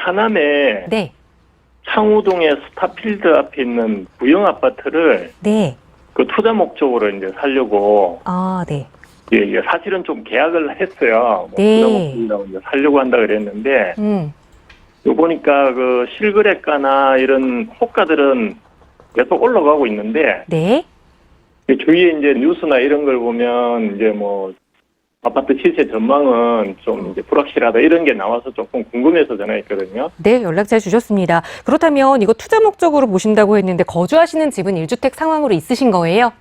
하남에 네. 창우동의 스타필드 앞에 있는 구형 아파트를 네. 그 투자 목적으로 이제 살려고 아, 네. 예, 사실은 좀 계약을 했어요. 뭐 네. 투자 목적으로 이제 살려고 한다 그랬는데 요 보니까 그 실거래가나 이런 호가들은 계속 올라가고 있는데 네. 주위에 이제 뉴스나 이런 걸 보면 이제 뭐 아파트 시세 전망은 좀 이제 불확실하다 이런 게 나와서 조금 궁금해서 전화했거든요. 네, 연락잘 주셨습니다. 그렇다면 이거 투자 목적으로 보신다고 했는데 거주하시는 집은 1주택 상황으로 있으신 거예요?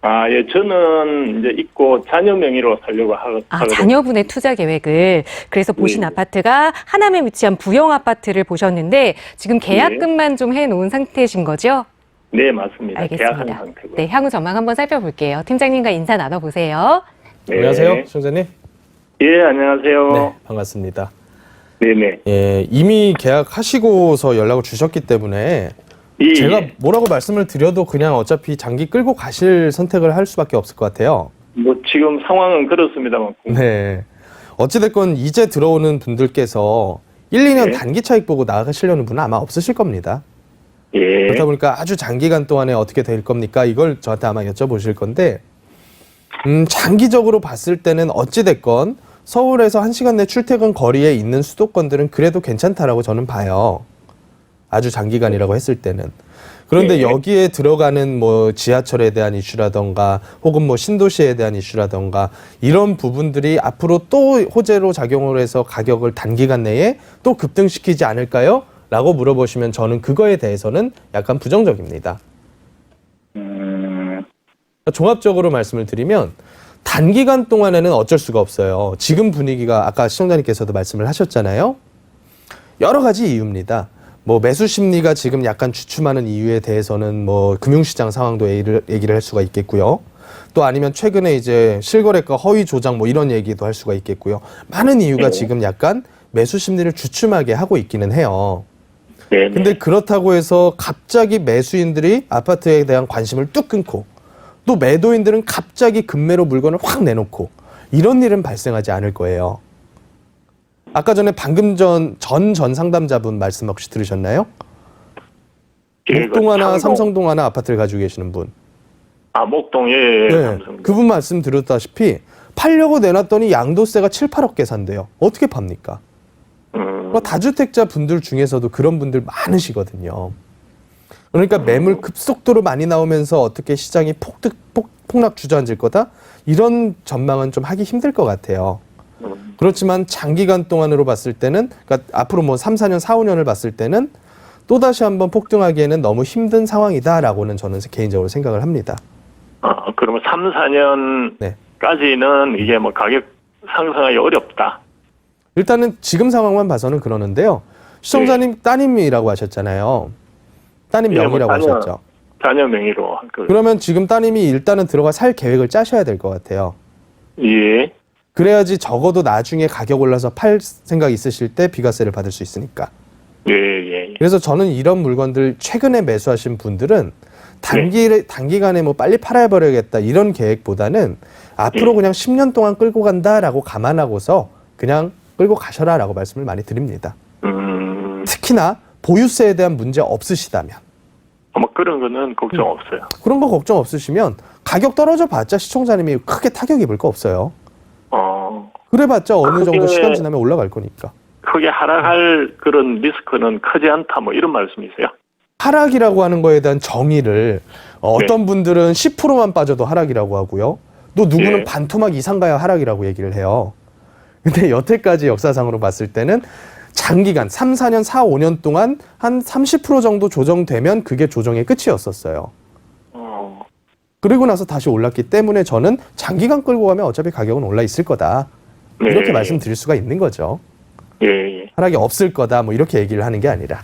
아, 예, 저는 이제 있고 자녀 명의로 살려고 하거든요. 자녀분의 투자 계획을. 그래서 보신 네. 아파트가 하남에 위치한 부영 아파트를 보셨는데 지금 계약금만 좀 해놓은 상태이신 거죠? 네, 맞습니다. 계약한 알겠습니다. 상태고요. 네, 향후 전망 한번 살펴볼게요. 팀장님과 인사 나눠보세요. 네. 안녕하세요, 시청자님. 예, 안녕하세요. 네, 반갑습니다. 네네. 예, 이미 계약하시고서 연락을 주셨기 때문에 예, 제가 예. 뭐라고 말씀을 드려도 그냥 어차피 장기 끌고 가실 선택을 할 수밖에 없을 것 같아요. 뭐 지금 상황은 그렇습니다만. 네. 어찌됐건 이제 들어오는 분들께서 1, 2년 네. 단기 차익 보고 나가시려는 분은 아마 없으실 겁니다. 예. 그렇다 보니까 아주 장기간 동안에 어떻게 될 겁니까? 이걸 저한테 아마 여쭤보실 건데, 장기적으로 봤을 때는 어찌됐건 서울에서 1시간 내 출퇴근 거리에 있는 수도권들은 그래도 괜찮다라고 저는 봐요. 아주 장기간이라고 했을 때는. 그런데 네. 여기에 들어가는 뭐 지하철에 대한 이슈라던가 혹은 뭐 신도시에 대한 이슈라던가 이런 부분들이 앞으로 또 호재로 작용을 해서 가격을 단기간 내에 또 급등시키지 않을까요? 라고 물어보시면 저는 그거에 대해서는 약간 부정적입니다. 종합적으로 말씀을 드리면 단기간 동안에는 어쩔 수가 없어요. 지금 분위기가 아까 시청자님께서도 말씀을 하셨잖아요. 여러 가지 이유입니다. 뭐 매수 심리가 지금 약간 주춤하는 이유에 대해서는 뭐 금융시장 상황도 얘기를 할 수가 있겠고요. 또 아니면 최근에 이제 실거래가 허위 조작 뭐 이런 얘기도 할 수가 있겠고요. 많은 이유가 지금 약간 매수 심리를 주춤하게 하고 있기는 해요. 네. 근데 그렇다고 해서 갑자기 매수인들이 아파트에 대한 관심을 뚝 끊고 또 매도인들은 갑자기 급매로 물건을 확 내놓고 이런 일은 발생하지 않을 거예요. 아까 전에 방금 전 상담자분 말씀 혹시 들으셨나요? 예, 목동 하나, 창동. 삼성동 하나 아파트를 가지고 계시는 분. 아, 목동, 예. 네, 삼성동. 그분 말씀 들었다시피 팔려고 내놨더니 양도세가 7, 8억 계산돼요. 어떻게 팝니까? 다주택자 분들 중에서도 그런 분들 많으시거든요. 그러니까 매물 급속도로 많이 나오면서 어떻게 시장이 폭락 주저앉을 거다? 이런 전망은 좀 하기 힘들 것 같아요. 그렇지만 장기간 동안으로 봤을 때는, 그러니까 앞으로 뭐 3, 4년, 4, 5년을 봤을 때는 또다시 한번 폭등하기에는 너무 힘든 상황이다라고는 저는 개인적으로 생각을 합니다. 그러면 3, 4년까지는 이게 뭐 가격 상승하기 어렵다. 일단은 지금 상황만 봐서는 그러는데요. 시청자님 따님이라고 하셨잖아요. 따님 예, 뭐 명의라고 하셨죠. 자녀 명의로. 그러면 지금 따님이 일단은 들어가 살 계획을 짜셔야 될 것 같아요. 예. 그래야지 적어도 나중에 가격 올라서 팔 생각 있으실 때 비과세를 받을 수 있으니까. 예. 그래서 저는 이런 물건들 최근에 매수하신 분들은 단기간에 뭐 빨리 팔아버려야겠다 이런 계획보다는 앞으로 그냥 10년 동안 끌고 간다라고 감안하고서 그냥 끌고 가셔라라고 말씀을 많이 드립니다. 특히나 보유세에 대한 문제 없으시다면. 뭐 그런 거는 걱정 없어요. 그런 거 걱정 없으시면 가격 떨어져 봤자 시청자님이 크게 타격 입을 거 없어요. 그래봤자 어느 정도 시간 지나면 올라갈 거니까. 크게 하락할 그런 리스크는 크지 않다 뭐 이런 말씀이세요? 하락이라고 하는 거에 대한 정의를 어떤 분들은 10%만 빠져도 하락이라고 하고요. 또 누구는 네. 반토막 이상 가야 하락이라고 얘기를 해요. 근데 여태까지 역사상으로 봤을 때는 장기간 3, 4년, 4, 5년 동안 한 30% 정도 조정되면 그게 조정의 끝이었었어요. 그리고 나서 다시 올랐기 때문에 저는 장기간 끌고 가면 어차피 가격은 올라 있을 거다. 이렇게 네. 말씀드릴 수가 있는 거죠. 예. 하락이 없을 거다 뭐 이렇게 얘기를 하는 게 아니라.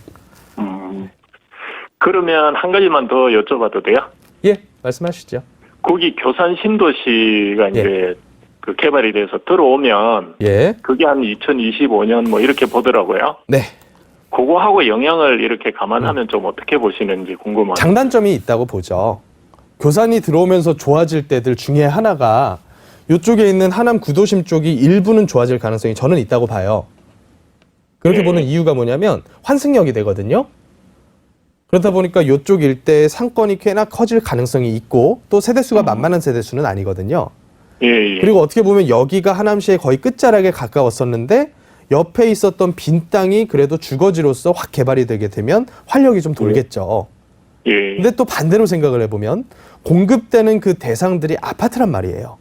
그러면 한 가지만 더 여쭤봐도 돼요? 예, 말씀하시죠. 거기 교산 신도시가 이제 그 개발이 돼서 들어오면 예. 그게 한 2025년 뭐 이렇게 보더라고요. 네. 그거하고 영향을 이렇게 감안하면 좀 어떻게 보시는지 궁금합니다. 장단점이 있다고 보죠. 교산이 들어오면서 좋아질 때들 중에 하나가 이쪽에 있는 하남 구도심 쪽이 일부는 좋아질 가능성이 저는 있다고 봐요. 그렇게 네. 보는 이유가 뭐냐면 환승역이 되거든요. 그러다 보니까 이쪽 일대의 상권이 꽤나 커질 가능성이 있고 또 세대수가 만만한 세대수는 아니거든요. 예, 예. 그리고 어떻게 보면 여기가 하남시의 거의 끝자락에 가까웠었는데 옆에 있었던 빈 땅이 그래도 주거지로서 확 개발이 되게 되면 활력이 좀 돌겠죠. 예. 근데 또 반대로 생각을 해보면 공급되는 그 대상들이 아파트란 말이에요.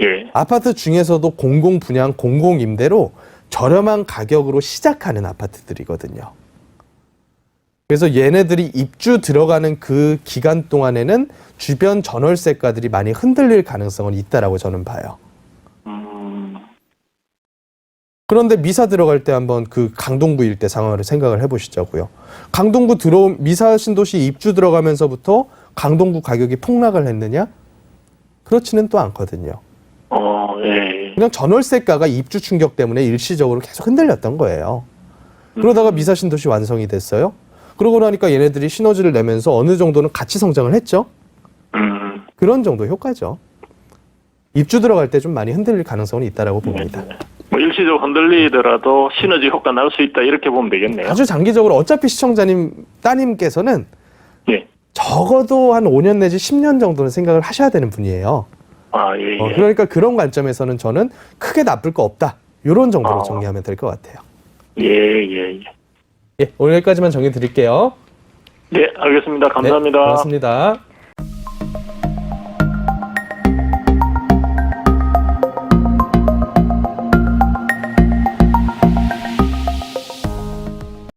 예. 아파트 중에서도 공공 분양, 공공 임대로 저렴한 가격으로 시작하는 아파트들이거든요. 그래서 얘네들이 입주 들어가는 그 기간 동안에는 주변 전월세가들이 많이 흔들릴 가능성은 있다라고 저는 봐요. 그런데 미사 들어갈 때 한번 그 강동구 일대 상황을 생각을 해보시자고요. 강동구 미사 신도시 입주 들어가면서부터 강동구 가격이 폭락을 했느냐? 그렇지는 또 않거든요. 예. 그냥 전월세가가 입주 충격 때문에 일시적으로 계속 흔들렸던 거예요. 그러다가 미사 신도시 완성이 됐어요. 그러고 나니까 얘네들이 시너지를 내면서 어느 정도는 같이 성장을 했죠. 그런 정도 효과죠. 입주 들어갈 때 좀 많이 흔들릴 가능성은 있다라고 봅니다. 뭐 일시적으로 흔들리더라도 시너지 효과 날 수 있다 이렇게 보면 되겠네요. 아주 장기적으로 어차피 시청자님 따님께서는 예. 적어도 한 5년 내지 10년 정도는 생각을 하셔야 되는 분이에요. 예. 그러니까 그런 관점에서는 저는 크게 나쁠 거 없다. 이런 정도로 정리하면 될 것 같아요. 예. 예, 오늘 여기까지만 정해 드릴게요. 네, 알겠습니다. 감사합니다. 네, 고맙습니다.